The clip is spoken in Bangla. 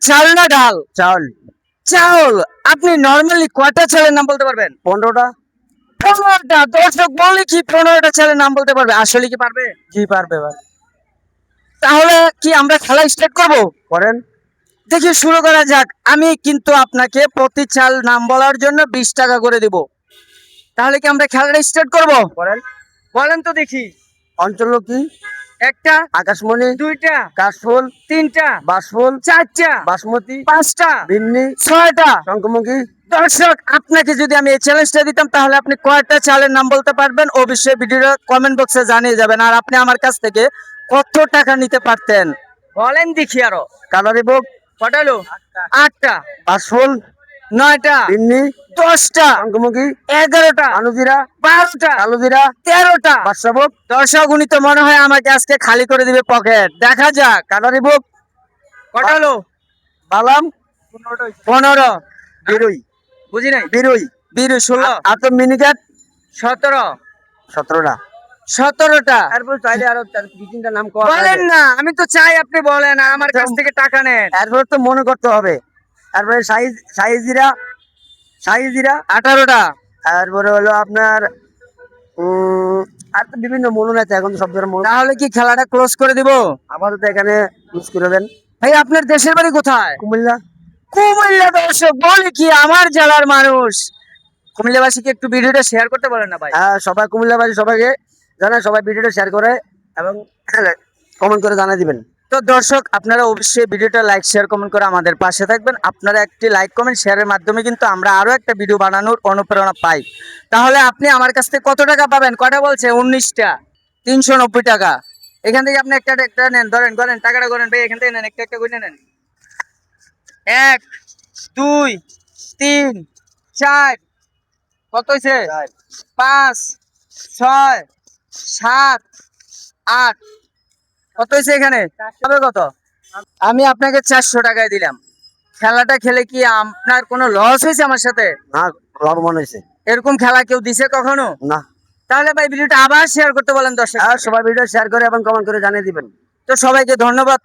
চাল না ডাল? চাউল। চাউল। আপনি নর্মালি কয়টা চালের নাম বলতে পারবেন? 15টা। 15টা। দর্শক বলে কি 15টা চালের নাম বলতে পারবে? আসলে কি পারবে? জি পারবে ভাই। তাহলে কি আমরা খেলা স্টার্ট করব? করেন। দেখি শুরু করা যাক। আমি কিন্তু আপনাকে প্রতি চাল নাম বলার জন্য 20 টাকা করে দিব। তাহলে কি আমরা খেলাটা স্টার্ট করব? করেন। বলেন তো দেখি। অঞ্চল কি? একটা, আকাশমণি, দুইটা, কাশফুল, তিনটা, বাসফুল, চারটা, বাসমতি, পাঁচটা, বিন্নি, ছয়টা। শঙ্খমুখী। দর্শক, আপনাকে যদি আমি এই চ্যালেঞ্জটা দিতাম তাহলে আপনি কয়টা চালের নাম বলতে পারবেন অবশ্যই ভিডিওর কমেন্ট বক্সে জানিয়ে যাবেন। আর আপনি আমার কাছ থেকে কত টাকা নিতে পারতেন বলেন দেখি। আরো কালারিভোগ, কটা হলো? 8টা, বাসফুল, 9টা, বিন্নি, 10টা, শঙ্খমুখী, 11টা, আনুজিরা, 12টা, কালোজিরা, 13টা। বাদশাভোগ, দর্শক, উনি তো মনে হয় আমাকে আজকে খালি করে দিবে পকেট। দেখা যাক কালারিভোগ, কটা হলো। বালাম, 15, বিরুই, বুঝি নাই। বিরুই, বিরু 16, আর তো মিনিকেট 17, 17টা। 17টা। তারপর চাইলে আরো 2-3টা নাম কওয়া বলেন না, আমি তো চাই আপনি বলেন আর আমার কাছ থেকে টাকা নেন। তারপর তো মনে করতে হবে। তারপরে সাইজিরা, সাইজিরা, 18টা। তারপরে হলো আপনার আর তো বিভিন্ন মনন আছে, এখন তো সব ধরনের মনন। তাহলে কি খেলাটা ক্লোজ করে দিব? আপাতত এখানে ইউজ করে দেন। ভাই, আপনার দেশের বাড়ি কোথায়? কুমিল্লা। কুমিল্লা। দর্শক বলে কি আমার জেলার মানুষ। কুমিল্লাবাসীকে একটু ভিডিওটা শেয়ার করতে বলেন না ভাই। হ্যাঁ, সবাই কুমিল্লাবাসী সবাইকে জানায়, সবাই ভিডিওটা শেয়ার করে এবং কমেন্ট করে জানিয়ে দিবেন। তো দর্শক, আপনারা অবশ্যই ভিডিওটা লাইক শেয়ার কমেন্ট করে আমাদের পাশে থাকবেন। আপনারা একটি লাইক কমেন্ট শেয়ারের মাধ্যমে কিন্তু আমরা আরো একটা ভিডিও বানানোর অনুপ্রেরণা পাই। তাহলে আপনি আমার কাছ থেকে কত টাকা পাবেন? কয়টা বলছে? 19টা, 390 টাকা। এখান থেকে আপনি একটা একটা নেন, ধরেন করেন টাকাটা করেন ভাই, এখান থেকে নেন, একটা একটা করে নেন। 1, 2, 3, 4, কত হয়েছে? 5, 6, 7, 8, কত হয়েছে এখানে? হবে কত? আমি আপনাকে 400 টাকায় দিলাম। খেলাটা খেলে কি আপনার কোনো লস হয়েছে আমার সাথে? না, লাভবান হয়েছে। এরকম খেলা কেউ দিছে কখনো? না। তাহলে ভাই ভিডিওটা আবার শেয়ার করতে বলেন দর্শক। আর সবাই ভিডিও শেয়ার করে এবং কমেন্ট করে জানিয়ে দিবেন। তো সবাইকে ধন্যবাদ।